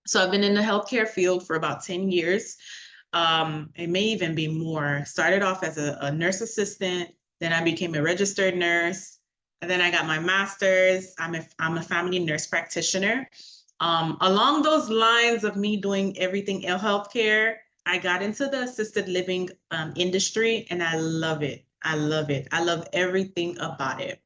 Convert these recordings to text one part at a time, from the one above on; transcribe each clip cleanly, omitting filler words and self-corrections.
So I've been in the healthcare field for about 10 years. It may even be more. Started off as a nurse assistant, then I became a registered nurse, and then I got my master's. I'm a family nurse practitioner. Along those lines of me doing everything in healthcare, I got into the assisted living industry, and I love it. I love it. I love everything about it.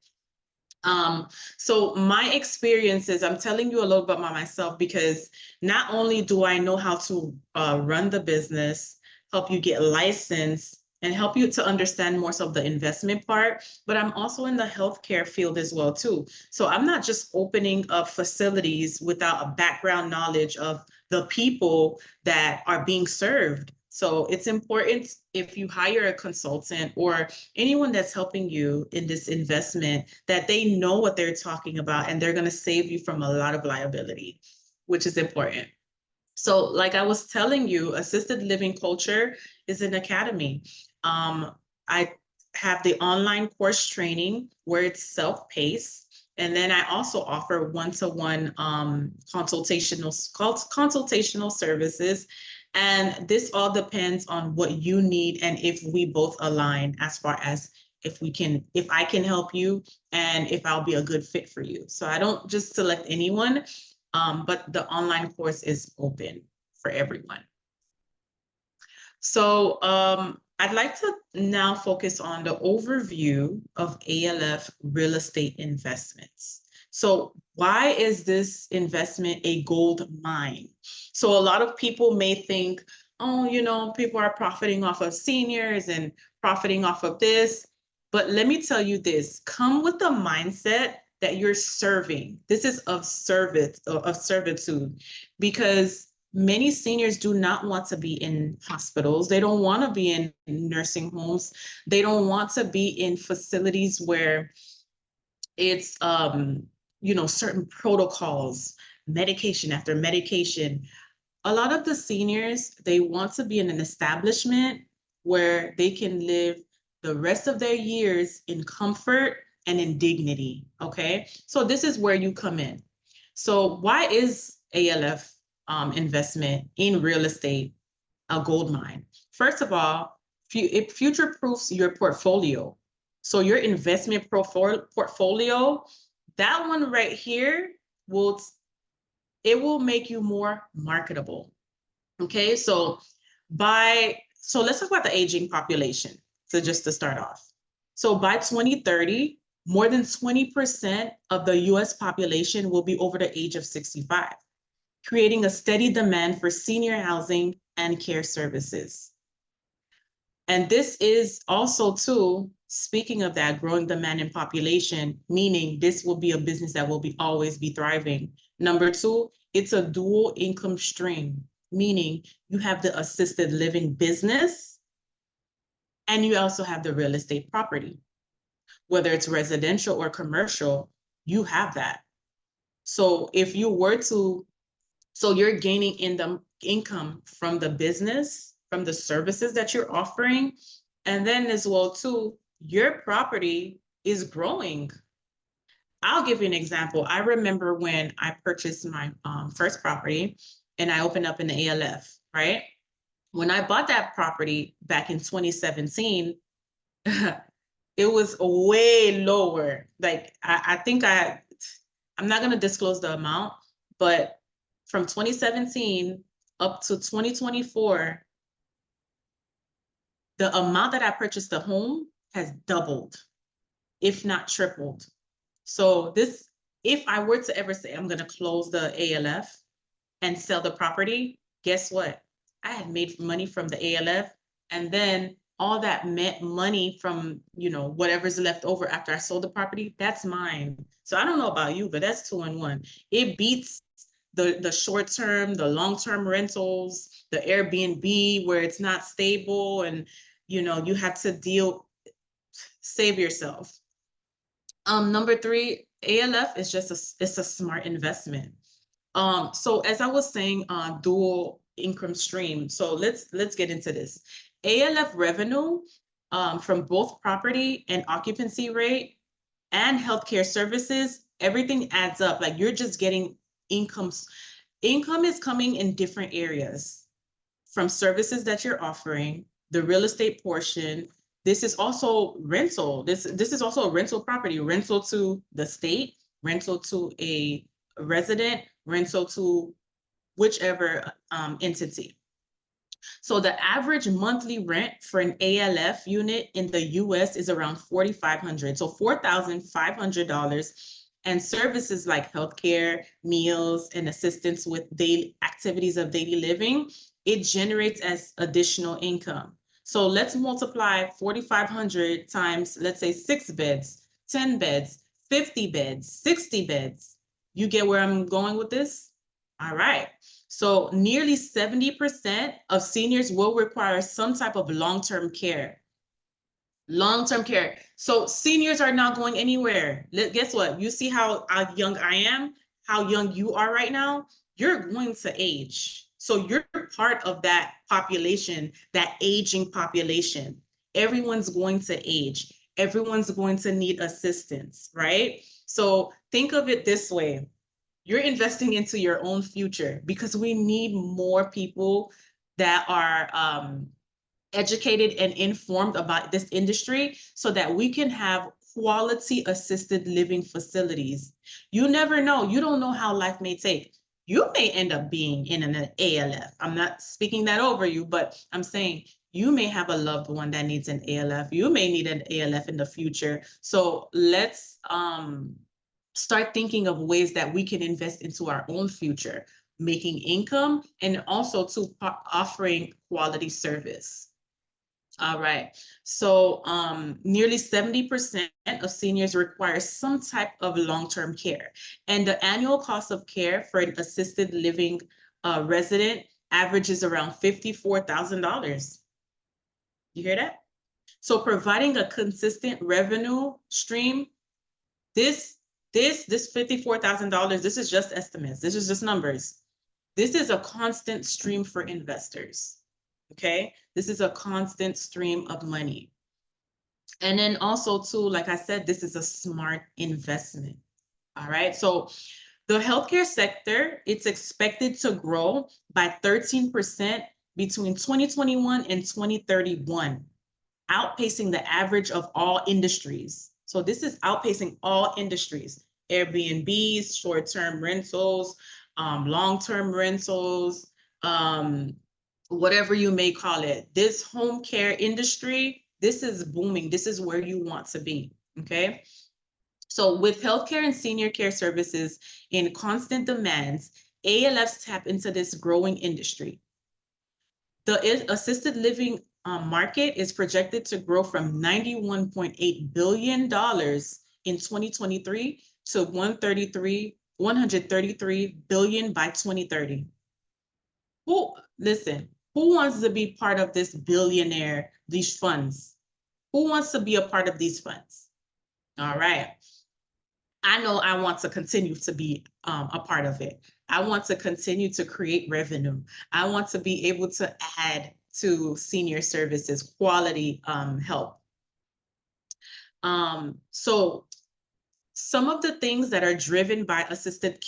Um, so my experiences, I'm telling you a little bit about myself because not only do I know how to run the business, help you get licensed, and help you to understand more of the investment part, but I'm also in the healthcare field as well too. So I'm not just opening up facilities without a background knowledge of the people that are being served. So it's important if you hire a consultant or anyone that's helping you in this investment that they know what they're talking about and they're going to save you from a lot of liability, which is important. So, like I was telling you, assisted living culture is an academy. I have the online course training where it's self-paced. And then I also offer one-to-one consultational services. And this all depends on what you need and if we both align as far as if I can help you and if I'll be a good fit for you. So I don't just select anyone, but the online course is open for everyone. So I'd like to now focus on the overview of ALF real estate investments. So why is this investment a gold mine? So a lot of people may think, oh, people are profiting off of seniors and profiting off of this. But let me tell you this, come with the mindset that you're serving. This is of service, of servitude, because many seniors do not want to be in hospitals. They don't want to be in nursing homes. They don't want to be in facilities where it's, certain protocols, medication after medication. A lot of the seniors, they want to be in an establishment where they can live the rest of their years in comfort and in dignity, okay? So this is where you come in. So why is ALF investment in real estate a gold mine? First of all, it future proofs your portfolio. So your investment portfolio, that one right here will make you more marketable. Okay, so let's talk about the aging population. So just to start off. So by 2030, more than 20% of the US population will be over the age of 65, creating a steady demand for senior housing and care services. And this is also too, speaking of that growing demand in population, meaning this will be a business that will always be thriving. Number two, it's a dual income stream, meaning you have the assisted living business and you also have the real estate property. Whether it's residential or commercial, you have that. So if you were to, so you're gaining income from the business, from the services that you're offering, and then as well too, your property is growing. I'll give you an example. I remember when I purchased my first property and I opened up in the ALF, right? When I bought that property back in 2017, it was way lower. Like I think I'm not going to disclose the amount, but from 2017 up to 2024, the amount that I purchased the home has doubled, if not tripled. So if I were to ever say I'm going to close the ALF and sell the property, guess what? I had made money from the ALF, and then all that money from, whatever's left over after I sold the property, that's mine. So I don't know about you, but that's 2-in-1. It beats the short-term, the long-term rentals, the Airbnb where it's not stable and, you have to save yourself. Number three, ALF is it's a smart investment. So as I was saying, dual income stream. So let's get into this. ALF revenue from both property and occupancy rate and healthcare services, everything adds up. Like you're just getting incomes. income is coming in different areas from services that you're offering, the real estate portion. This is also rental. This is also a rental property, rental to the state, rental to a resident, rental to whichever entity. So the average monthly rent for an ALF unit in the US is around $4,500. So $4,500. And services like healthcare, meals, and assistance with daily activities of daily living, it generates as additional income. So let's multiply 4,500 times, let's say 6 beds, 10 beds, 50 beds, 60 beds. You get where I'm going with this? All right. So nearly 70% of seniors will require some type of long-term care. Long-term care. So seniors are not going anywhere. Guess what? You see how young I am, how young you are right now? You're going to age. So you're part of that population, that aging population. Everyone's going to age. Everyone's going to need assistance, right? So think of it this way. You're investing into your own future because we need more people that are educated and informed about this industry so that we can have quality assisted living facilities. You never know. You don't know how life may take. You may end up being in an ALF. I'm not speaking that over you, but I'm saying you may have a loved one that needs an ALF. You may need an ALF in the future. So let's start thinking of ways that we can invest into our own future, making income and also to offering quality service. All right. So nearly 70% of seniors require some type of long-term care. And the annual cost of care for an assisted living resident averages around $54,000. You hear that? So providing a consistent revenue stream, this $54,000, this is just estimates. This is just numbers. This is a constant stream for investors. Okay, this is a constant stream of money. And then also too, like I said, this is a smart investment. All right, so the healthcare sector, it's expected to grow by 13% between 2021 and 2031, outpacing the average of all industries. So this is outpacing all industries, Airbnbs, short-term rentals, long-term rentals, whatever you may call it. This home care industry, this is booming. This is where you want to be, okay? So with healthcare and senior care services in constant demands, ALFs tap into this growing industry. The assisted living market is projected to grow from $91.8 billion in 2023 to $133 billion by 2030. Who wants to be part of this billionaire, these funds? Who wants to be a part of these funds? All right. I know I want to continue to be a part of it. I want to continue to create revenue. I want to be able to add to senior services, quality help. So some of the things that are driven by assisted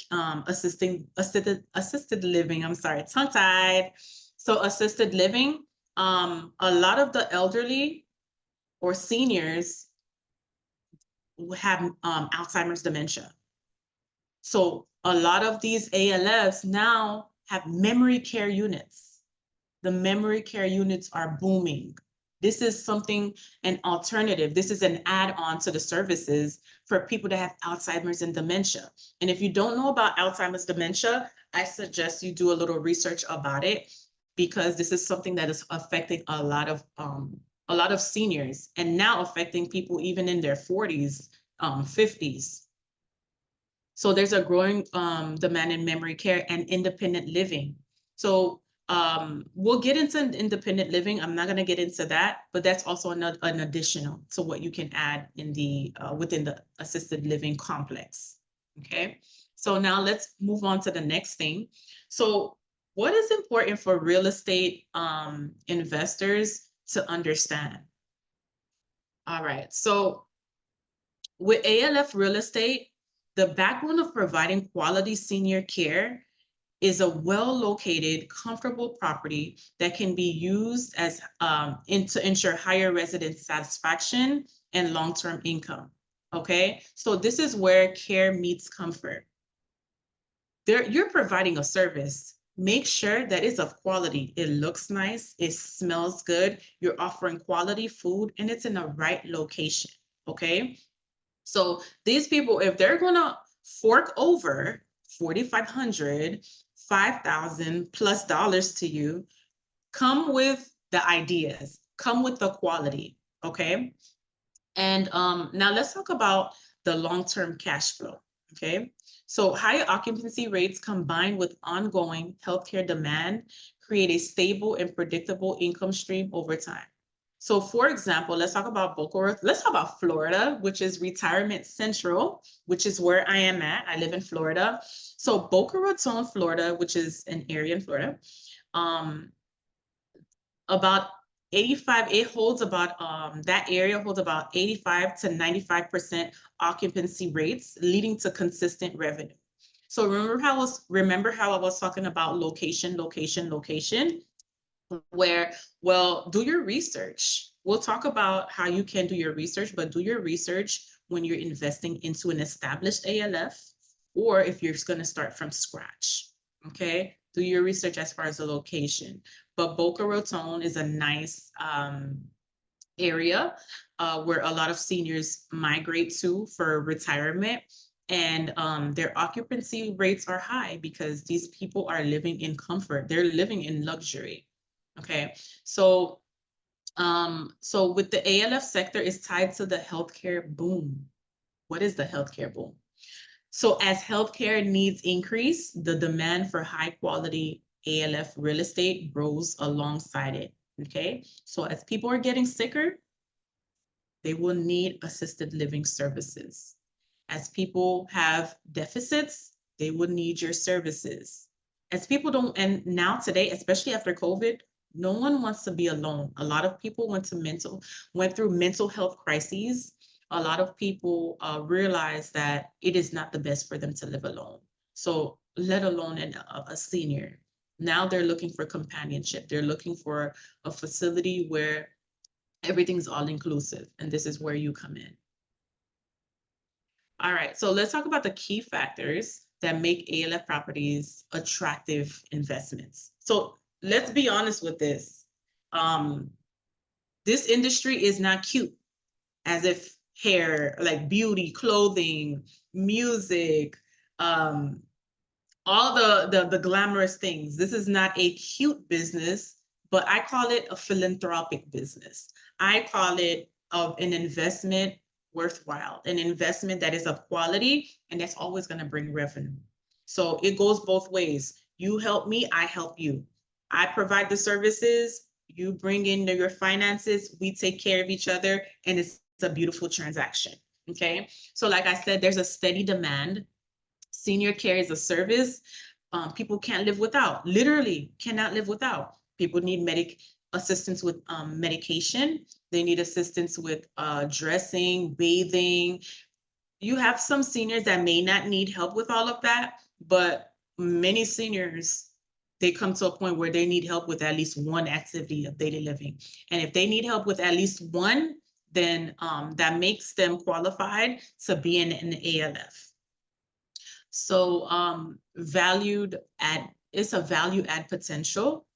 living, I'm sorry, tongue-tied. So assisted living, a lot of the elderly or seniors have Alzheimer's dementia. So a lot of these ALFs now have memory care units. The memory care units are booming. This is something, an alternative. This is an add-on to the services for people that have Alzheimer's and dementia. And if you don't know about Alzheimer's dementia, I suggest you do a little research about it because this is something that is affecting a lot of seniors and now affecting people even in their 40s, 50s. So there's a growing demand in memory care and independent living. So we'll get into independent living. I'm not going to get into that, but that's also an additional to what you can add in the within the assisted living complex. Okay, so now let's move on to the next thing. So what is important for real estate investors to understand? All right, so with ALF real estate, the backbone of providing quality senior care is a well-located, comfortable property that can be used as to ensure higher resident satisfaction and long-term income. Okay, so this is where care meets comfort. You're providing a service. Make sure that it's of quality. It looks nice, it smells good, you're offering quality food, and it's in the right location. Okay, so these people, if they're gonna fork over $4,500, $5,000 plus dollars to you, come with the ideas, come with the quality. Okay, and now let's talk about the long-term cash flow. Okay, so higher occupancy rates combined with ongoing healthcare demand create a stable and predictable income stream over time. So for example, let's talk about Boca Raton. Let's talk about Florida, which is retirement central, which is where I am at. I live in Florida. So Boca Raton, Florida, which is an area in Florida, about 85, it holds about, that area holds about 85 to 95% occupancy rates, leading to consistent revenue. So remember how I was talking about location, where, well, do your research. We'll talk about how you can do your research, but do your research when you're investing into an established ALF, or if you're going to start from scratch. Okay, do your research as far as the location. But Boca Raton is a nice area where a lot of seniors migrate to for retirement. And their occupancy rates are high because these people are living in comfort. They're living in luxury. Okay, so with the ALF sector is tied to the healthcare boom. What is the healthcare boom? So as healthcare needs increase, the demand for high quality ALF real estate grows alongside it. Okay, so as people are getting sicker, they will need assisted living services. As people have deficits, they will need your services. As people don't, and now today, especially after COVID, no one wants to be alone. A lot of people went through mental health crises. A lot of people realize that it is not the best for them to live alone. So let alone a senior. Now they're looking for companionship. They're looking for a facility where everything's all inclusive. And this is where you come in. All right, so let's talk about the key factors that make ALF properties attractive investments. So let's be honest with this. This industry is not cute, as if hair, like beauty, clothing, music, all the glamorous things. This is not a cute business, but I call it a philanthropic business. I call it an investment worthwhile, an investment that is of quality and that's always going to bring revenue. So it goes both ways. You help me, I help you. I provide the services, you bring in your finances, we take care of each other, and it's a beautiful transaction. Okay, so like I said, there's a steady demand. Senior care is a service people can't live without, literally cannot live without. People need assistance with medication. They need assistance with dressing, bathing. You have some seniors that may not need help with all of that, but many seniors, they come to a point where they need help with at least one activity of daily living. And if they need help with at least one, then that makes them qualified to be in an ALF. So it's a value add potential.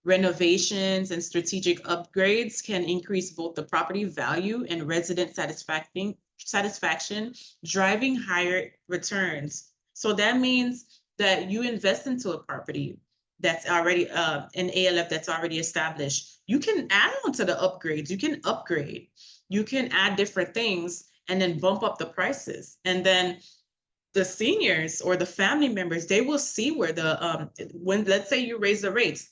Renovations and strategic upgrades can increase both the property value and resident satisfaction, driving higher returns. So that means that you invest into a property that's already an ALF that's already established. You can add on to the upgrades. You can upgrade. You can add different things and then bump up the prices. And then the seniors or the family members, they will see where when let's say you raise the rates,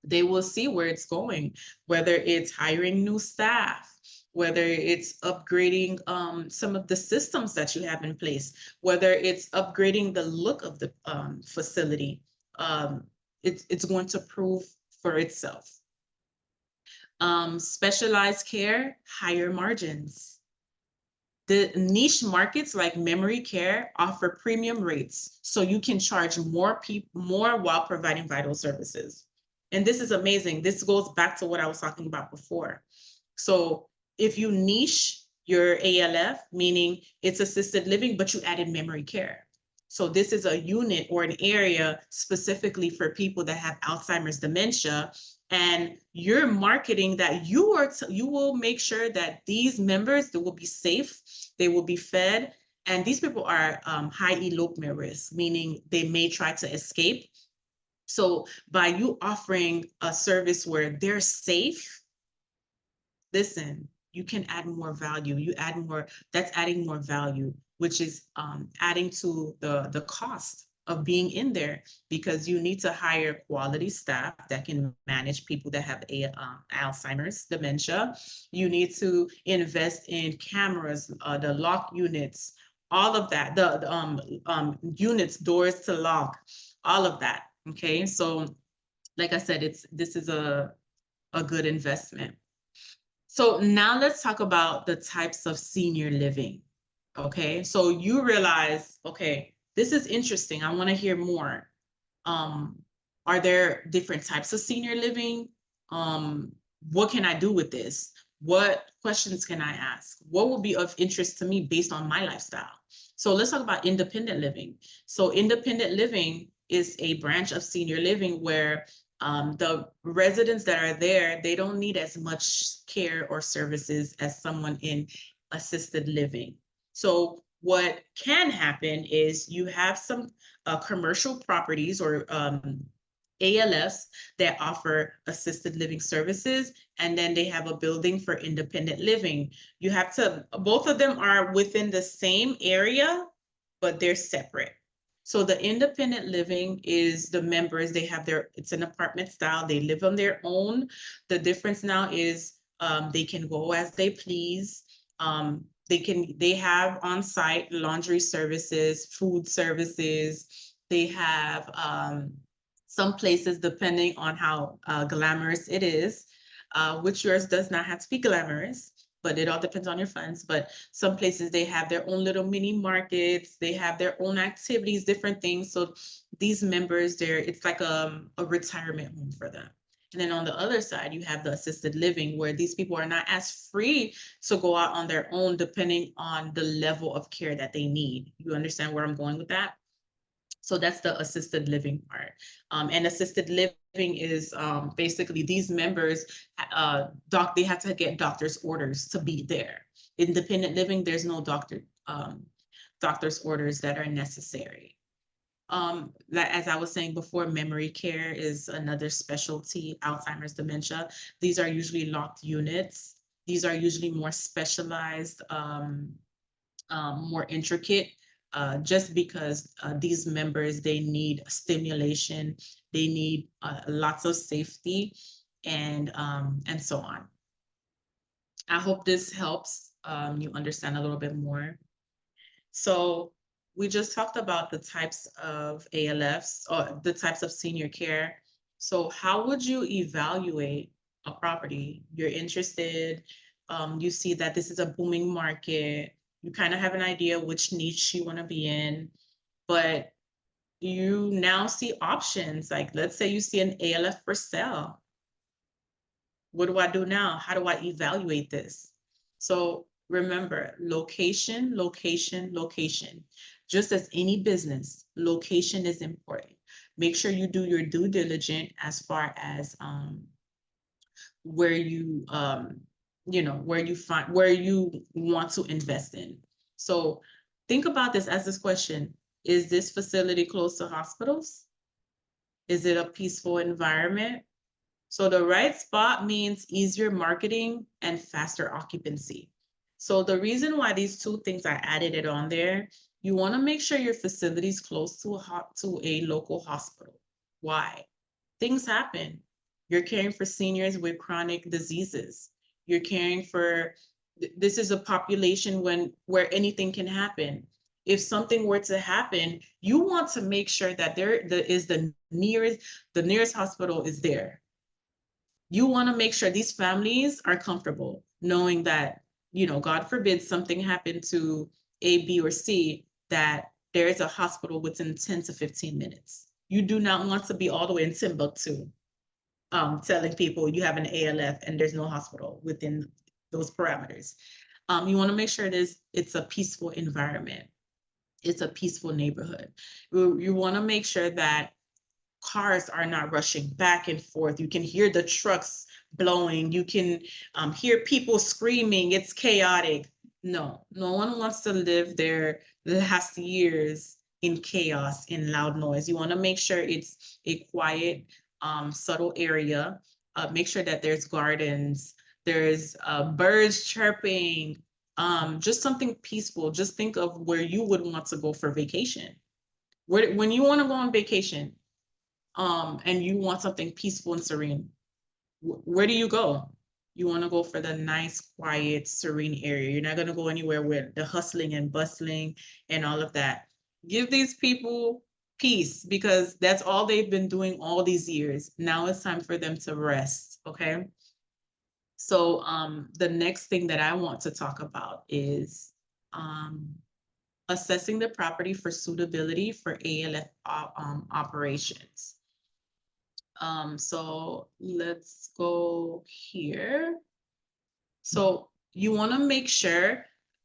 they will see where it's going, whether it's hiring new staff, whether it's upgrading some of the systems that you have in place, whether it's upgrading the look of the facility. It's going to prove for itself. Specialized care, higher margins. The niche markets like memory care offer premium rates, so you can charge more while providing vital services. And this is amazing. This goes back to what I was talking about before. So if you niche your ALF, meaning it's assisted living, but you added memory care. So this is a unit or an area specifically for people that have Alzheimer's dementia, and you're marketing that you will make sure that these members, they will be safe, they will be fed, and these people are high elopement risk, meaning they may try to escape. So by you offering a service where they're safe, listen, you can add more value. You add more, that's adding more value, which is adding to the cost of being in there, because you need to hire quality staff that can manage people that have Alzheimer's dementia. You need to invest in cameras, the lock units, all of that, the units, doors to lock, all of that. Okay, so like I said, this is a good investment. So now let's talk about the types of senior living. Okay, so you realize, okay, this is interesting. I want to hear more. Are there different types of senior living? What can I do with this? What questions can I ask? What will be of interest to me based on my lifestyle? So let's talk about independent living. So independent living is a branch of senior living where the residents that are there, they don't need as much care or services as someone in assisted living. So what can happen is you have some commercial properties or ALFs that offer assisted living services, and then they have a building for independent living. You have to, both of them are within the same area, but they're separate. So the independent living is the members, they have their, it's an apartment style, they live on their own. The difference now is they can go as they please. They have on-site laundry services, food services. They have some places, depending on how glamorous it is, which yours does not have to be glamorous, but it all depends on your funds. But some places, they have their own little mini markets, they have their own activities, different things. So these members, it's like a retirement home for them. And then on the other side, you have the assisted living, where these people are not as free to go out on their own, depending on the level of care that they need. You understand where I'm going with that? So that's the assisted living part. And assisted living is basically these members, they have to get doctor's orders to be there. Independent living, there's no doctor's orders that are necessary. As I was saying before, memory care is another specialty, Alzheimer's dementia. These are usually locked units. These are usually more specialized, more intricate, just because these members, they need stimulation, they need lots of safety, and so on. I hope this helps you understand a little bit more. So we just talked about the types of ALFs, or the types of senior care. So how would you evaluate a property? You're interested, you see that this is a booming market, you kind of have an idea which niche you want to be in, but you now see options. Like, let's say you see an ALF for sale. What do I do now? How do I evaluate this? So remember, location, location, location. Just as any business, location is important. Make sure you do your due diligence as far as where you where you want to invest in. So think about this as this question: is this facility close to hospitals? Is it a peaceful environment? So the right spot means easier marketing and faster occupancy. So the reason why these two things I added it on there, you want to make sure your facility is close to a local hospital. Why? Things happen. You're caring for seniors with chronic diseases. You're caring for, this is a population where anything can happen. If something were to happen, you want to make sure that the nearest hospital is there. You want to make sure these families are comfortable knowing that you know, God forbid something happened to A, B, or C, that there is a hospital within 10 to 15 minutes. You do not want to be all the way in Timbuktu, telling people you have an ALF and there's no hospital within those parameters. You want to make sure it's a peaceful environment. It's a peaceful neighborhood. You want to make sure that cars are not rushing back and forth. You can hear the trucks blowing. You can hear people screaming. It's chaotic. No, no one wants to live their last years in chaos, in loud noise. You want to make sure it's a quiet, subtle area. Make sure that there's gardens, there's birds chirping, just something peaceful. Just think of where you would want to go for vacation. When you want to go on vacation, and you want something peaceful and serene, where do you go? You want to go for the nice, quiet, serene area. You're not going to go anywhere with the hustling and bustling and all of that. Give these people peace, because that's all they've been doing all these years. Now it's time for them to rest. Okay. So the next thing that I want to talk about is assessing the property for suitability for ALF operations. So let's go here. So you want to make sure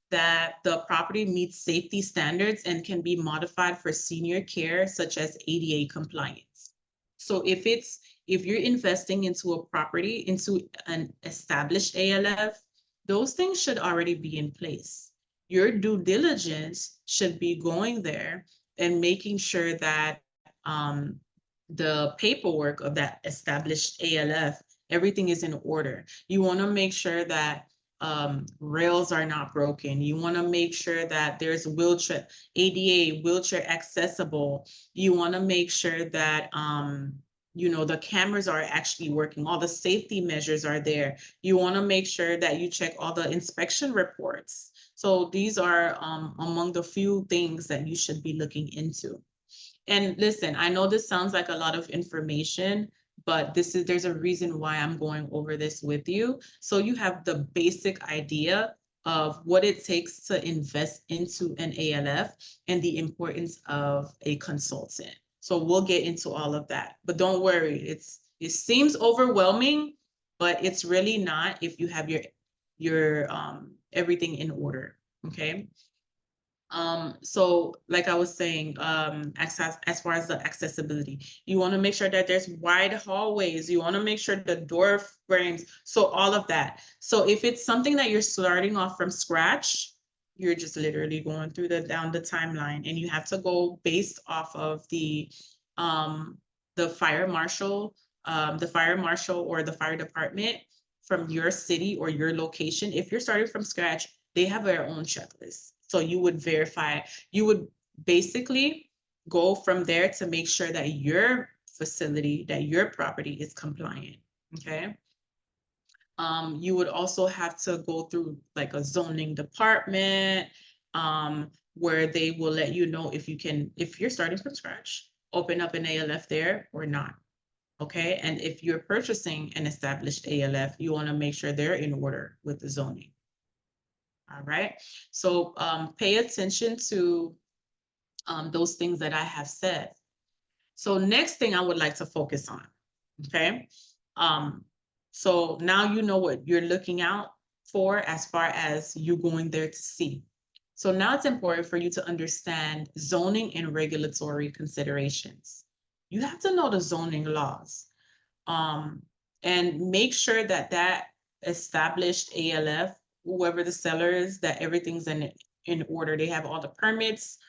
that the property meets safety standards and can be modified for senior care, such as ADA compliance. So if you're investing into a property, into an established ALF, those things should already be in place. Your due diligence should be going there and making sure that the paperwork of that established ALF, everything is in order. You want to make sure that rails are not broken. You want to make sure that there's ADA, wheelchair accessible. You want to make sure that you know, the cameras are actually working, all the safety measures are there. You want to make sure that you check all the inspection reports. So these are among the few things that you should be looking into. And listen, I know this sounds like a lot of information, but there's a reason why I'm going over this with you. So you have the basic idea of what it takes to invest into an ALF and the importance of a consultant. So we'll get into all of that, but don't worry. It seems overwhelming, but it's really not if you have your everything in order. Okay. So like I was saying, as far as the accessibility, you want to make sure that there's wide hallways. You want to make sure the door frames, so all of that. So if it's something that you're starting off from scratch, you're just literally going through down the timeline, and you have to go based off of the fire marshal, or the fire department from your city or your location. If you're starting from scratch, they have their own checklist. So you would verify, you would basically go from there to make sure that your facility, that your property is compliant. Okay. You would also have to go through like a zoning department, where they will let you know if you're starting from scratch, open up an ALF there or not. Okay. And if you're purchasing an established ALF, you want to make sure they're in order with the zoning. All right. So pay attention to those things that I have said. So next thing I would like to focus on. Okay. So now you know what you're looking out for as far as you going there to see. So now it's important for you to understand zoning and regulatory considerations. You have to know the zoning laws, and make sure that established ALF, whoever the seller is, that everything's in order. They have all the permits,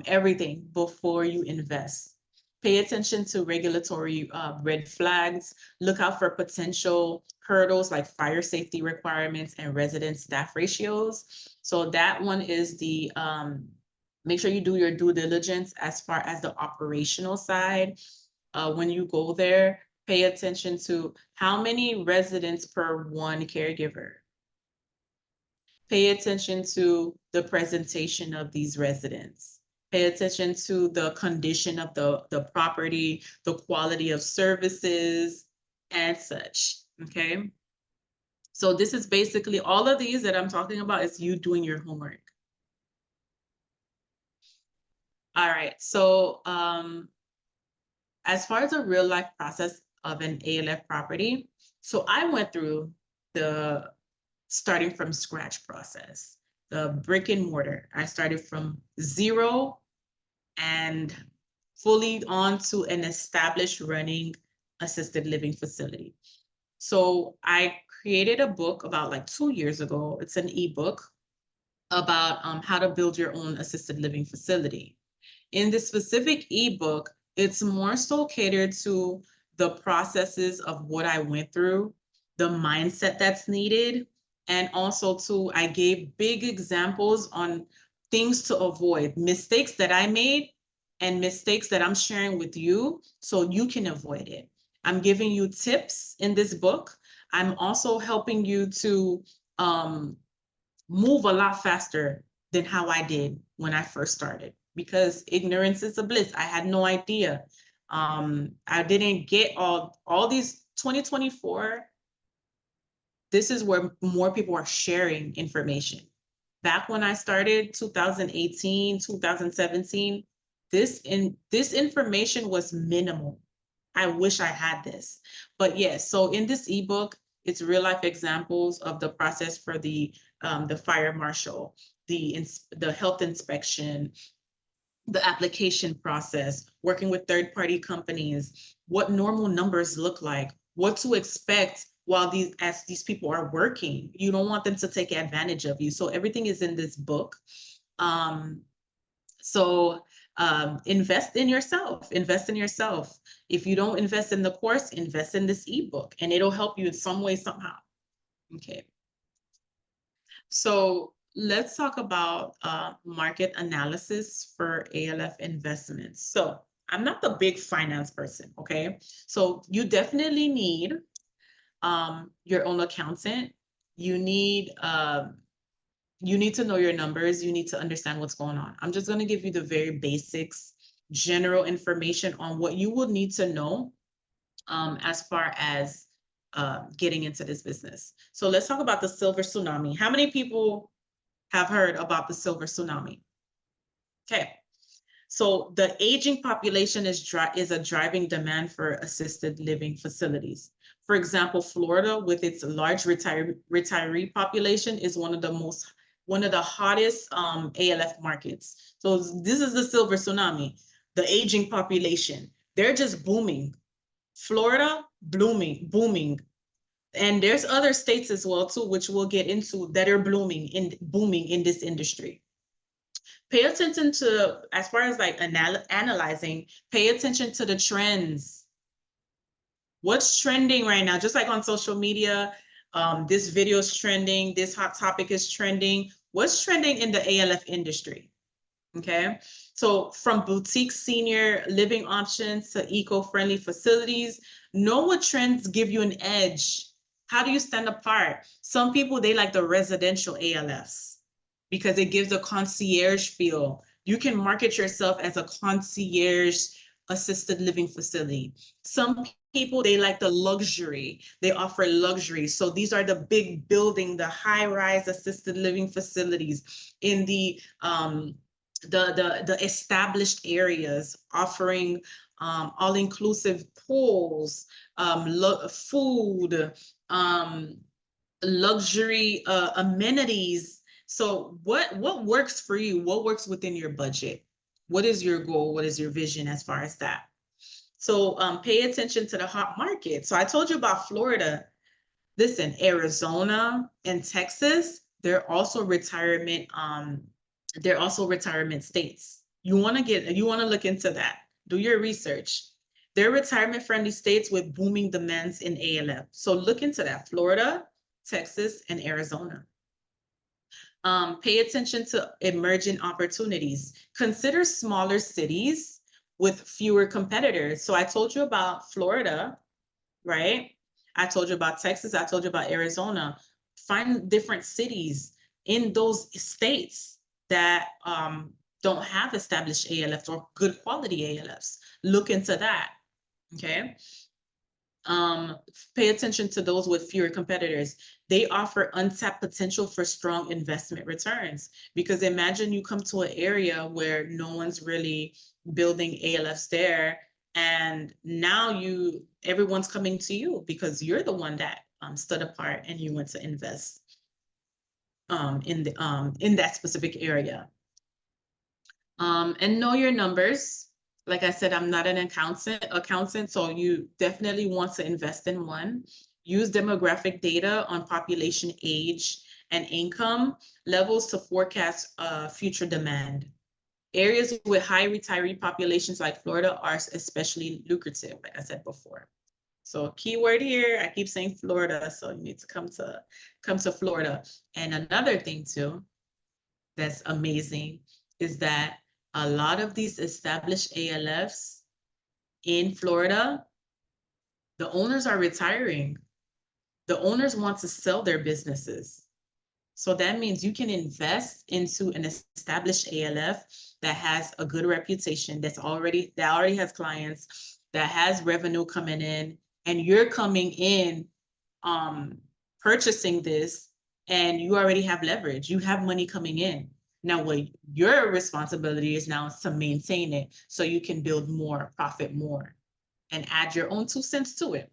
everything before you invest. Pay attention to regulatory red flags. Look out for potential hurdles like fire safety requirements and resident staff ratios. So that one is the make sure you do your due diligence as far as the operational side. When you go there, pay attention to how many residents per one caregiver. Pay attention to the presentation of these residents. Pay attention to the condition of the property, the quality of services, and such. Okay. So this is basically all of these that I'm talking about is you doing your homework. All right, so as far as a real life process of an ALF property, so I went through the starting from scratch process, the brick and mortar. I started from zero and fully onto an established running assisted living facility. So I created a book about like 2 years ago. It's an ebook about how to build your own assisted living facility. In this specific ebook, it's more so catered to the processes of what I went through, the mindset that's needed, and also to I gave big examples on things to avoid, mistakes that I made and mistakes that I'm sharing with you so you can avoid it. I'm giving you tips in this book. I'm also helping you to move a lot faster than how I did when I first started, because ignorance is a bliss. I had no idea. I didn't get all these 2024. This is where more people are sharing information. Back when I started 2018, 2017, this information was minimal. I wish I had this. But yes, so in this ebook, it's real life examples of the process for the fire marshal, the health inspection, the application process, working with third-party companies, what normal numbers look like, what to expect while these people are working. You don't want them to take advantage of you. So everything is in this book. So invest in yourself, invest in yourself. If you don't invest in the course, invest in this ebook and it'll help you in some way, somehow. Okay. So let's talk about market analysis for ALF investments. So I'm not the big finance person, okay? So you definitely need your own accountant. You need to know your numbers. You need to understand what's going on. I'm just going to give you the very basics, general information on what you will need to know as far as getting into this business. So let's talk about the silver tsunami. How many people have heard about the silver tsunami? Okay. So the aging population is a driving demand for assisted living facilities. For example, Florida, with its large retiree population, is one of the hottest ALF markets. So this is the silver tsunami, the aging population. They're just booming. Florida, booming. And there's other states as well too, which we'll get into, that are booming in this industry. Pay attention to, as far as like analyzing, pay attention to the trends. What's trending right now? Just like on social media, this video is trending, this hot topic is trending. What's trending in the ALF industry? Okay, so from boutique senior living options to eco-friendly facilities, know what trends give you an edge. How do you stand apart? Some people, they like the residential ALFs because it gives a concierge feel. You can market yourself as a concierge assisted living facility. Some people, they like the luxury. They offer luxury. So these are the big building, the high-rise assisted living facilities in the established areas, offering all-inclusive pools, food, luxury amenities. So what works for you? What works within your budget? What is your goal? What is your vision as far as that? So pay attention to the hot market. So I told you about Florida. Listen, Arizona and Texas, they're also retirement states. You want to look into that. Do your research. They're retirement friendly states with booming demands in ALF. So look into that. Florida, Texas, and Arizona. Pay attention to emerging opportunities. Consider smaller cities with fewer competitors. So I told you about Florida, right? I told you about Texas. I told you about Arizona. Find different cities in those states that don't have established ALFs or good quality ALFs. Look into that, okay? Pay attention to those with fewer competitors. They offer untapped potential for strong investment returns. Because imagine you come to an area where no one's really building ALFs there, and now everyone's coming to you because you're the one that stood apart and you went to invest in that specific area. And know your numbers. Like I said, I'm not an accountant, so you definitely want to invest in one. Use demographic data on population age and income levels to forecast future demand. Areas with high retiree populations like Florida are especially lucrative, like I said before. So keyword here, I keep saying Florida, so you need to come to Florida. And another thing too, that's amazing is that a lot of these established ALFs in Florida, the owners are retiring. The owners want to sell their businesses. So that means you can invest into an established ALF that has a good reputation, that already has clients, that has revenue coming in, and you're coming in purchasing this, and you already have leverage. You have money coming in. Now, what your responsibility is now is to maintain it so you can build more, profit more, and add your own 2 cents to it.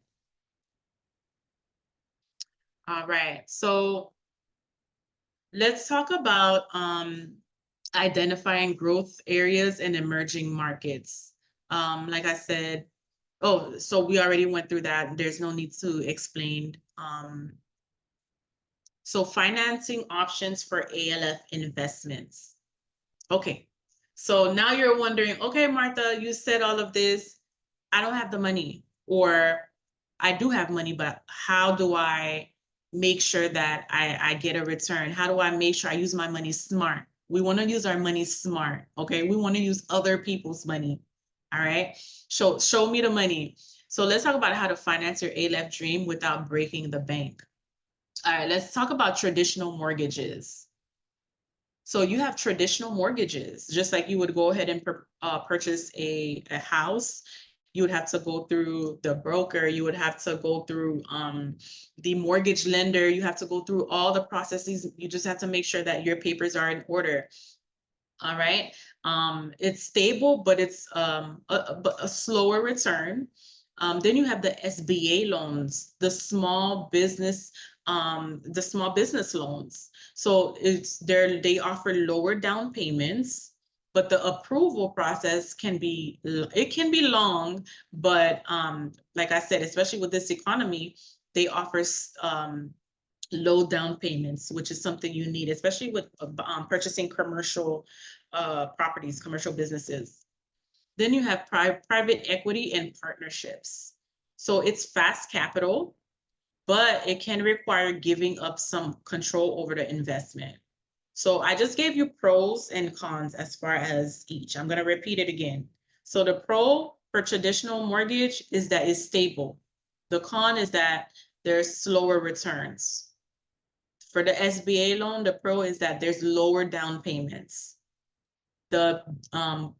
All right, so let's talk about identifying growth areas and emerging markets. Like I said, so we already went through that. There's no need to explain. So financing options for ALF investments. Okay, so now you're wondering, okay, Martha, you said all of this. I don't have the money, or I do have money, but how do I make sure that I get a return? How do I make sure I use my money smart? We want to use our money smart, okay? We want to use other people's money, all right? Show me the money. So let's talk about how to finance your ALF dream without breaking the bank. All right, let's talk about traditional mortgages. So you have traditional mortgages, just like you would go ahead and purchase a house. You would have to go through the broker. You would have to go through the mortgage lender. You have to go through all the processes. You just have to make sure that your papers are in order. All right. It's stable, but it's a slower return. Then you have the SBA loans, the small business loans. So they offer lower down payments, but the approval process can be long, but like I said, especially with this economy, they offer low down payments, which is something you need, especially with purchasing commercial properties, commercial businesses. Then you have private equity and partnerships. So it's fast capital, but it can require giving up some control over the investment. So I just gave you pros and cons as far as each. I'm going to repeat it again. So the pro for traditional mortgage is that it's stable. The con is that there's slower returns. For the SBA loan, the pro is that there's lower down payments. The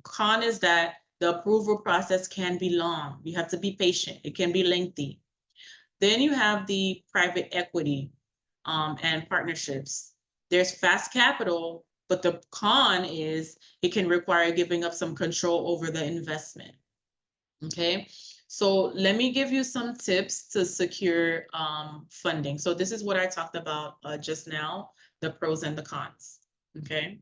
con is that the approval process can be long. You have to be patient. It can be lengthy. Then you have the private equity and partnerships. There's fast capital, but the con is it can require giving up some control over the investment. Okay, so let me give you some tips to secure funding. So this is what I talked about just now, the pros and the cons. Okay.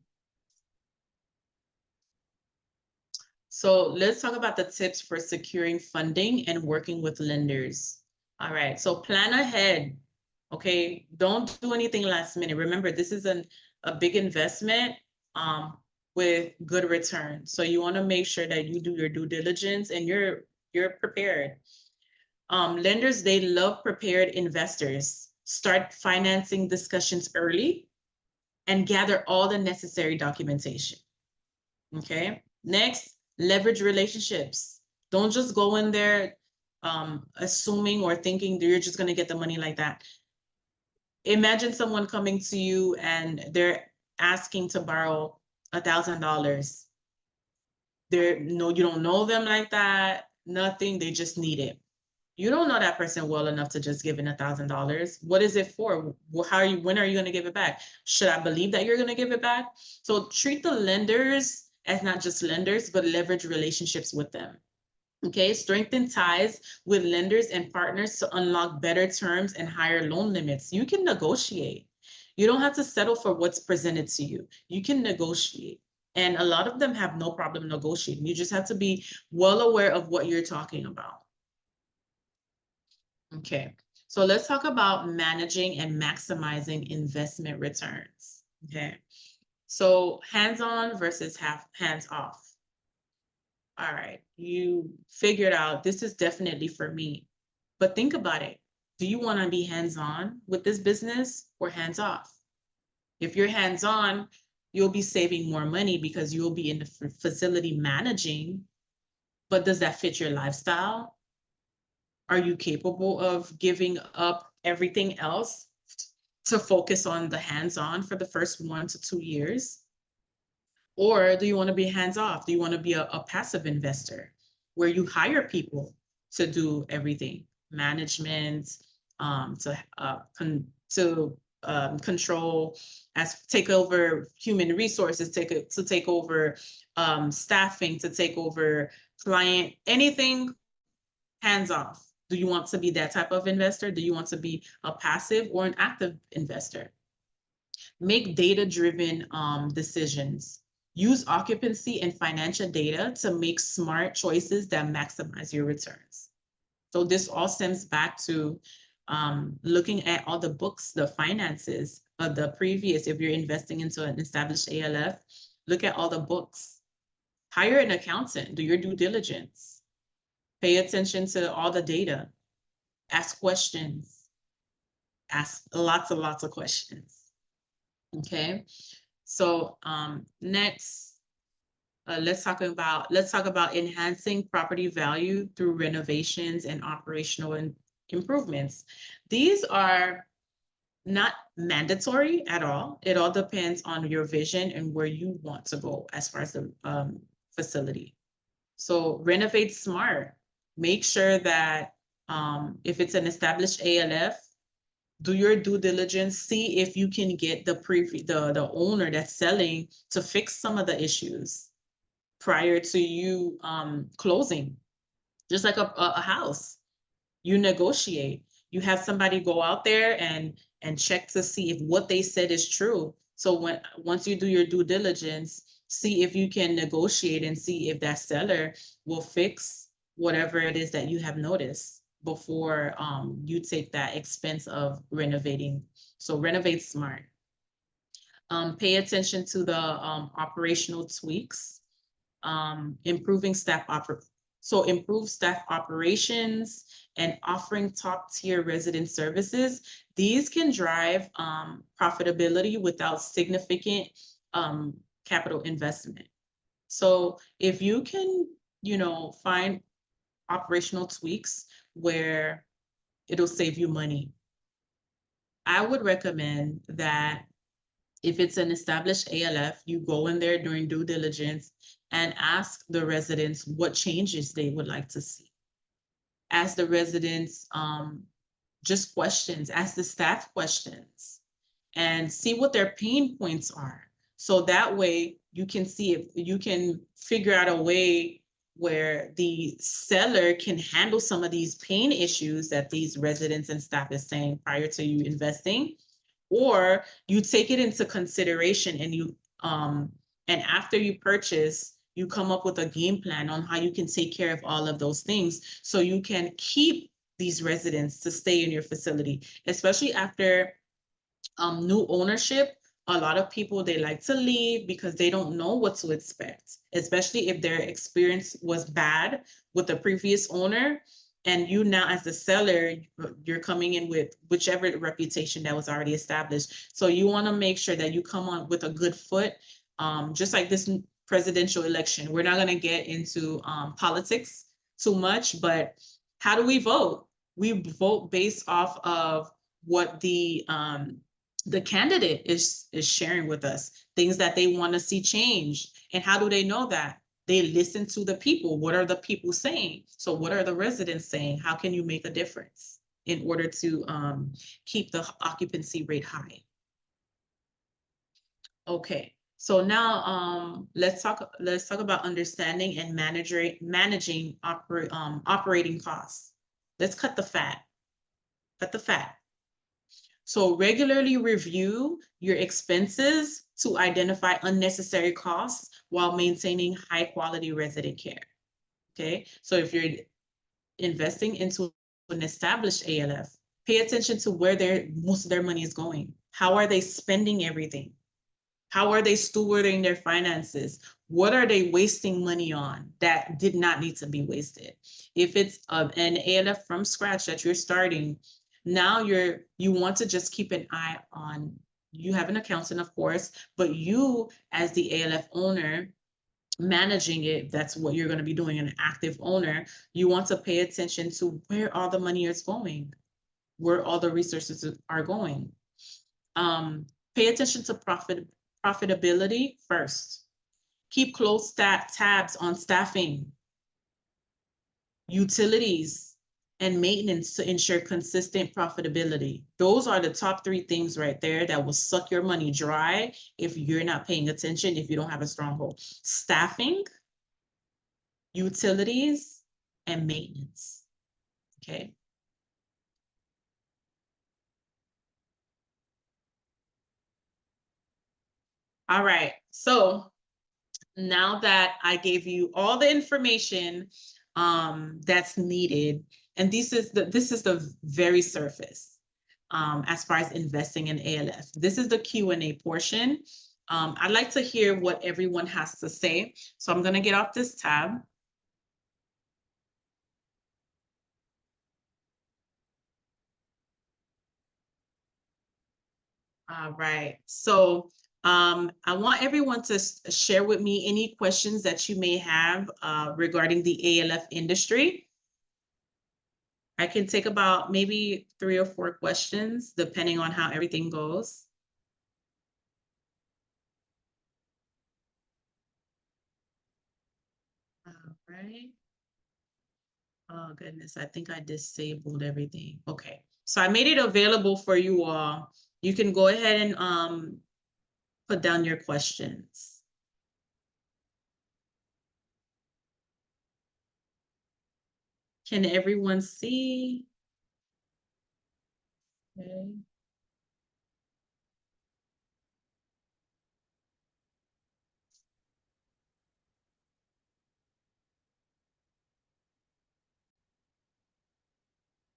So let's talk about the tips for securing funding and working with lenders. All right, so plan ahead. Okay, don't do anything last minute. Remember, this is a big investment with good return. So you want to make sure that you do your due diligence and you're prepared. Lenders, they love prepared investors. Start financing discussions early and gather all the necessary documentation. Okay, next, leverage relationships. Don't just go in there assuming or thinking that you're just going to get the money like that. Imagine someone coming to you and they're asking to borrow $1,000. You don't know them like that, nothing, they just need it. You don't know that person well enough to just give in $1,000. What is it for? When are you going to give it back? Should I believe that you're going to give it back? So treat the lenders as not just lenders, but leverage relationships with them. Okay, strengthen ties with lenders and partners to unlock better terms and higher loan limits. You can negotiate. You don't have to settle for what's presented to you. You can negotiate. And a lot of them have no problem negotiating. You just have to be well aware of what you're talking about. Okay, so let's talk about managing and maximizing investment returns. Okay, so hands-on versus hands-off. All right, you figured out this is definitely for me, but think about it. Do you want to be hands-on with this business or hands-off? If you're hands-on, you'll be saving more money because you'll be in the facility managing, but does that fit your lifestyle? Are you capable of giving up everything else to focus on the hands-on for the first 1 to 2 years? Or do you want to be hands-off? Do you want to be a passive investor where you hire people to do everything, management, to control, take over human resources, take over staffing, to take over client, anything hands-off? Do you want to be that type of investor? Do you want to be a passive or an active investor? Make data-driven decisions. Use occupancy and financial data to make smart choices that maximize your returns. So this all stems back to looking at all the books, the finances of the previous, if you're investing into an established ALF, look at all the books. Hire an accountant, do your due diligence. Pay attention to all the data. Ask questions. Ask lots and lots of questions. Okay, so next, let's talk about enhancing property value through renovations and operational improvements. These are not mandatory at all. It all depends on your vision and where you want to go as far as the facility. So renovate smart. Make sure that if it's an established ALF, do your due diligence, see if you can get the owner that's selling to fix some of the issues prior to you closing. Just like a house, you negotiate. You have somebody go out there and check to see if what they said is true. So once you do your due diligence, see if you can negotiate and see if that seller will fix whatever it is that you have noticed before you take that expense of renovating. So renovate smart. Pay attention to the operational tweaks, improving improve staff operations and offering top tier resident services. These can drive profitability without significant capital investment. So if you can, find operational tweaks where it'll save you money, I would recommend that if it's an established ALF, you go in there during due diligence and ask the residents what changes they would like to see. Ask the residents just questions, ask the staff questions, and see what their pain points are. So that way you can see if you can figure out a way where the seller can handle some of these pain issues that these residents and staff is saying prior to you investing, or you take it into consideration and you and after you purchase, you come up with a game plan on how you can take care of all of those things so you can keep these residents to stay in your facility, especially after new ownership. A lot of people, they like to leave because they don't know what to expect, especially if their experience was bad with the previous owner. And you now as the seller, you're coming in with whichever reputation that was already established. So you want to make sure that you come on with a good foot. Just like this presidential election, we're not going to get into politics too much, but how do we vote? We vote based off of what the candidate is sharing with us, things that they want to see change. And how do they know that? They listen to the people. What are the people saying? So what are the residents saying? How can you make a difference in order to keep the occupancy rate high? Okay, so now let's talk about understanding and managing operating costs. Let's cut the fat. Cut the fat. So regularly review your expenses to identify unnecessary costs while maintaining high quality resident care. Okay, so if you're investing into an established ALF, pay attention to where most of their money is going. How are they spending everything? How are they stewarding their finances? What are they wasting money on that did not need to be wasted? If it's an ALF from scratch that you're starting, now you want to just keep an eye on, you have an accountant, of course, but you as the ALF owner managing it, that's what you're going to be doing, an active owner, you want to pay attention to where all the money is going, where all the resources are going. Pay attention to profitability first. Keep close tabs on staffing, utilities, and maintenance to ensure consistent profitability. Those are the top 3 things right there that will suck your money dry if you're not paying attention, if you don't have a stronghold. Staffing, utilities, and maintenance. Okay. All right. So now that I gave you all the information that's needed, and this is the very surface as far as investing in ALF. This is the Q&A portion. I'd like to hear what everyone has to say. So I'm going to get off this tab. All right. So I want everyone to share with me any questions that you may have regarding the ALF industry. I can take about maybe 3 or 4 questions, depending on how everything goes. All right. Oh, goodness. I think I disabled everything. Okay. So I made it available for you all. You can go ahead and put down your questions. Can everyone see? Okay.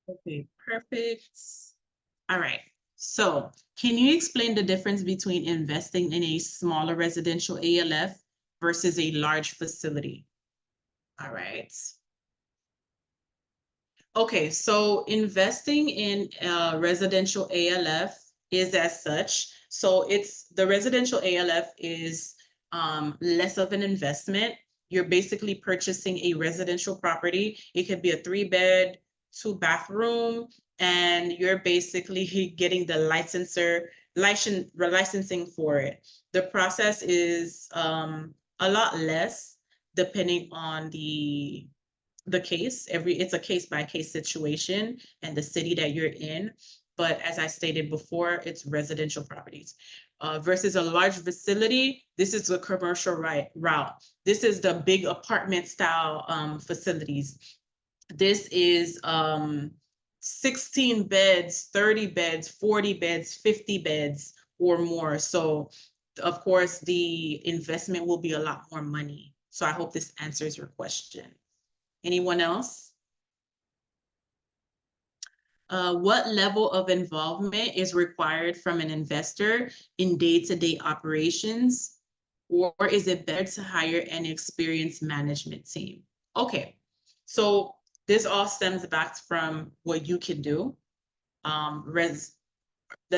Okay, perfect. All right. So can you explain the difference between investing in a smaller residential ALF versus a large facility? All right. Okay, so investing in residential ALF is as such. So it's the residential ALF is less of an investment. You're basically purchasing a residential property. It could be a 3-bed, 2-bathroom, and you're basically getting the licensing for it. The process is a lot less depending on the case. It's a case by case situation and the city that you're in. But as I stated before, it's residential properties. Versus a large facility, this is the commercial route. This is the big apartment style facilities. This is 16 beds, 30 beds, 40 beds, 50 beds or more. So of course, the investment will be a lot more money. So I hope this answers your question. Anyone else? What level of involvement is required from an investor in day-to-day operations, or is it better to hire an experienced management team? Okay, so this all stems back from what you can do. Let's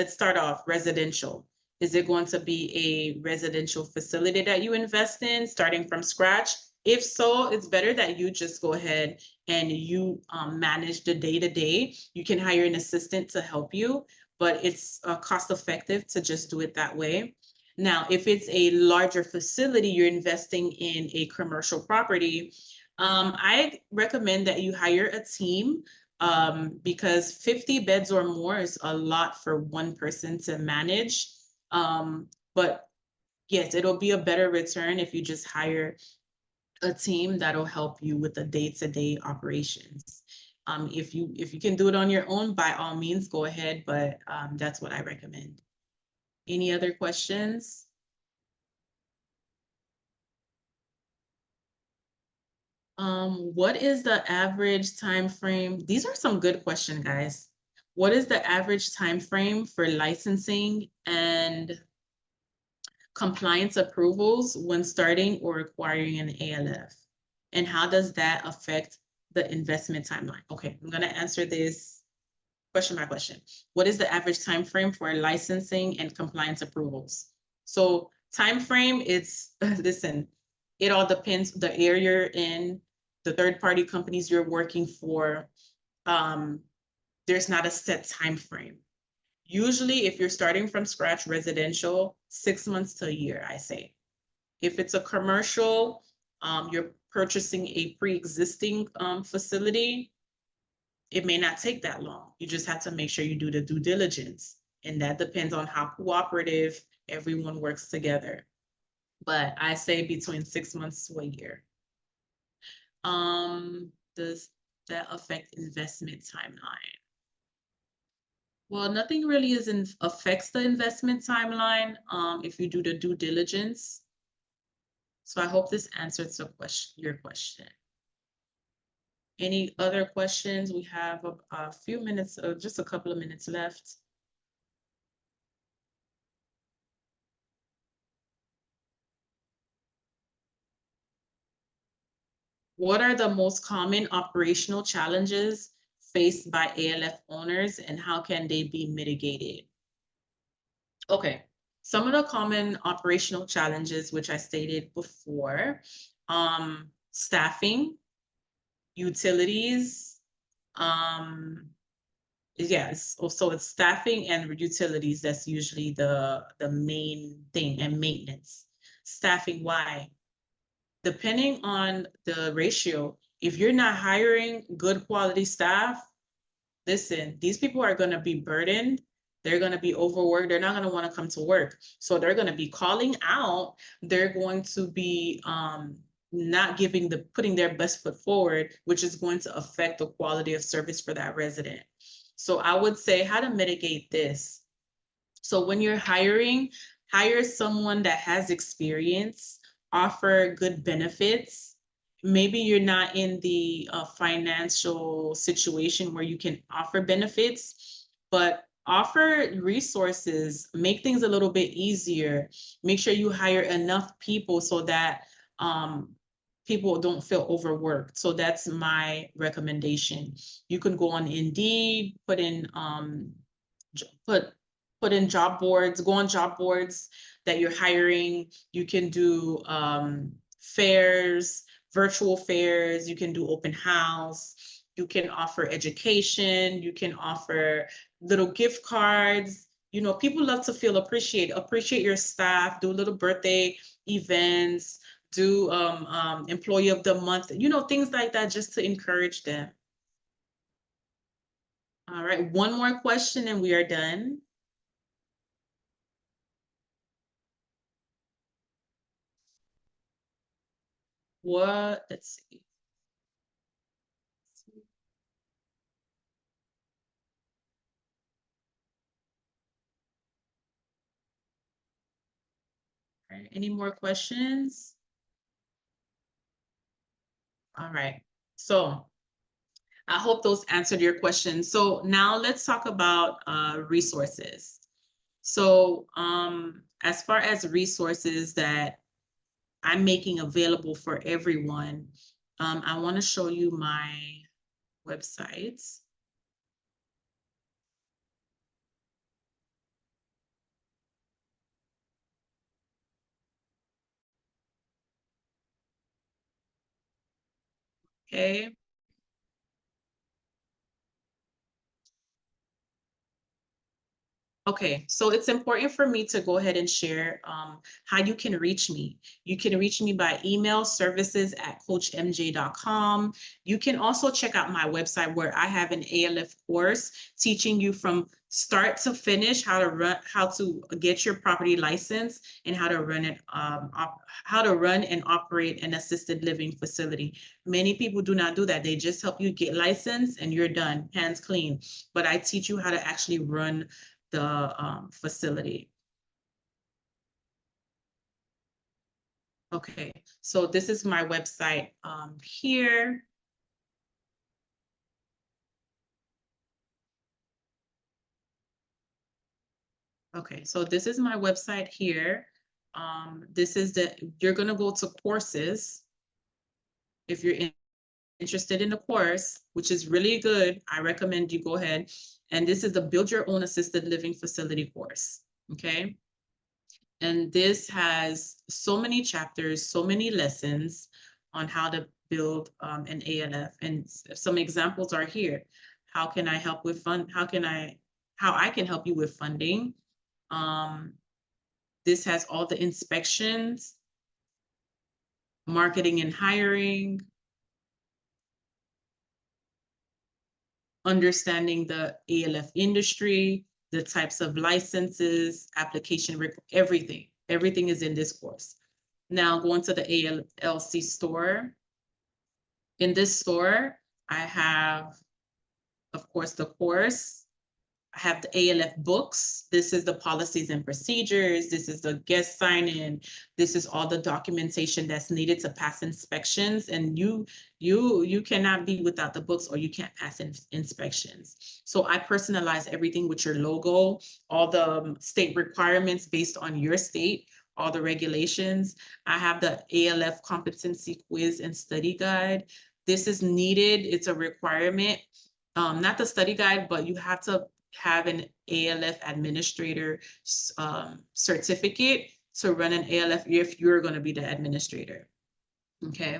start off residential. Is it going to be a residential facility that you invest in starting from scratch? If so, it's better that you just go ahead and you manage the day-to-day. You can hire an assistant to help you, but it's cost effective to just do it that way. Now, if it's a larger facility, you're investing in a commercial property, I recommend that you hire a team, because 50 beds or more is a lot for one person to manage. But yes, it'll be a better return if you just hire a team that'll help you with the day-to-day operations. If you can do it on your own, by all means, go ahead, but that's what I recommend. Any other questions? What is the average time frame? These are some good questions, guys. What is the average time frame for licensing and compliance approvals when starting or acquiring an ALF? And how does that affect the investment timeline? Okay, I'm gonna answer this question by question. What is the average time frame for licensing and compliance approvals? So time frame, it's listen, it all depends the area you're in, the third-party companies you're working for. There's not a set time frame. Usually, if you're starting from scratch residential, 6 months to a year, I say. If it's a commercial, you're purchasing a pre-existing facility, it may not take that long. You just have to make sure you do the due diligence. And that depends on how cooperative everyone works together. But I say between 6 months to a year. Does that affect investment timeline? Well, nothing really affects the investment timeline if you do the due diligence. So I hope this answers your question. Any other questions? We have a few minutes, just a couple of minutes left. What are the most common operational challenges faced by ALF owners and how can they be mitigated? Okay, some of the common operational challenges, which I stated before, staffing, utilities, yes, so it's staffing and utilities. That's usually the main thing, and maintenance. Staffing, why? Depending on the ratio, if you're not hiring good quality staff, listen, these people are going to be burdened. They're going to be overworked. They're not going to want to come to work. So they're going to be calling out. They're going to be not putting their best foot forward, which is going to affect the quality of service for that resident. So I would say how to mitigate this. So when you're hiring, hire someone that has experience, offer good benefits. Maybe you're not in the financial situation where you can offer benefits, but offer resources, make things a little bit easier. Make sure you hire enough people so that people don't feel overworked. So that's my recommendation. You can go on Indeed, put in job boards, go on job boards that you're hiring. You can do fairs, virtual fairs. You can do open house. You can offer education. You can offer little gift cards. You know, people love to feel appreciated. Appreciate your staff. Do little birthday events. Do employee of the month. You know, things like that, just to encourage them. All right, one more question and we are done. Let's see. All right, any more questions? All right, so I hope those answered your questions. So now let's talk about resources. So as far as resources that I'm making available for everyone, I want to show you my websites. Okay. Okay, so it's important for me to go ahead and share how you can reach me. You can reach me by email, services@coachmj.com. You can also check out my website where I have an ALF course teaching you from start to finish how to get your property license and how to run how to run and operate an assisted living facility. Many people do not do that. They just help you get licensed and you're done, hands clean. But I teach you how to actually run the facility. Okay, so this is my website here. Okay, so this is my website here. This is you're gonna go to courses if you're interested in the course, which is really good. I recommend you go ahead. And this is the Build Your Own Assisted Living Facility course, okay? And this has so many chapters, so many lessons on how to build an ALF. And some examples are here. How can I help with how I can help you with funding. This has all the inspections, marketing and hiring, understanding the ALF industry, the types of licenses, everything. Everything is in this course. Now going to the ALC store. In this store, I have, of course, the course. I have the ALF books. This is the policies and procedures. This is the guest sign-in. This is all the documentation that's needed to pass inspections. And you cannot be without the books or you can't pass inspections. So I personalize everything with your logo, all the state requirements based on your state, all the regulations. I have the ALF competency quiz and study guide. This is needed. It's a requirement. Not the study guide, but you have to have an ALF administrator certificate to run an ALF if you're going to be the administrator. Okay.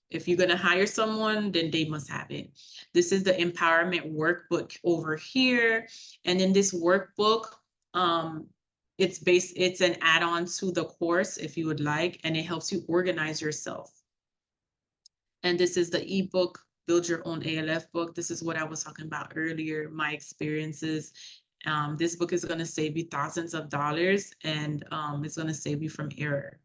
If you're going to hire someone, then they must have it. This is the empowerment workbook over here. And in this workbook, it's an add-on to the course if you would like, and it helps you organize yourself. And this is the ebook, Build Your Own ALF book. This is what I was talking about earlier, my experiences. This book is going to save you thousands of dollars, and it's going to save you from error.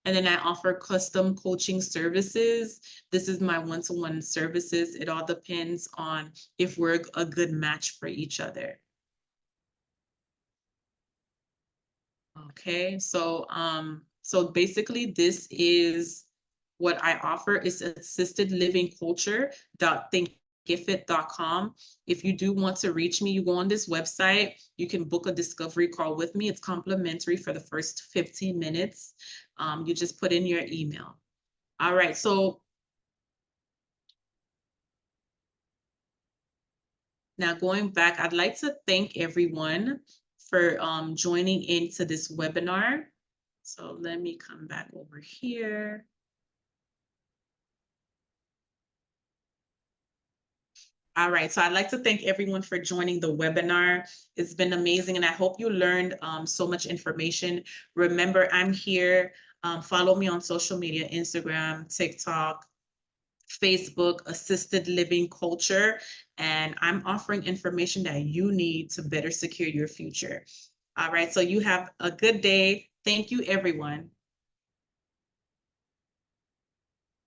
And then I offer custom coaching services. This is my one-to-one services. It all depends on if we're a good match for each other. Okay, so basically this is what I offer is assisted living culture.thinkifit.com. If you do want to reach me, you go on this website, you can book a discovery call with me. It's complimentary for the first 15 minutes. You just put in your email. All right, so now going back, I'd like to thank everyone for joining into this webinar. So let me come back over here. All right, so I'd like to thank everyone for joining the webinar. It's been amazing, and I hope you learned so much information. Remember, I'm here. Follow me on social media, Instagram, TikTok, Facebook, Assisted Living Culture, and I'm offering information that you need to better secure your future. All right, so you have a good day. Thank you, everyone.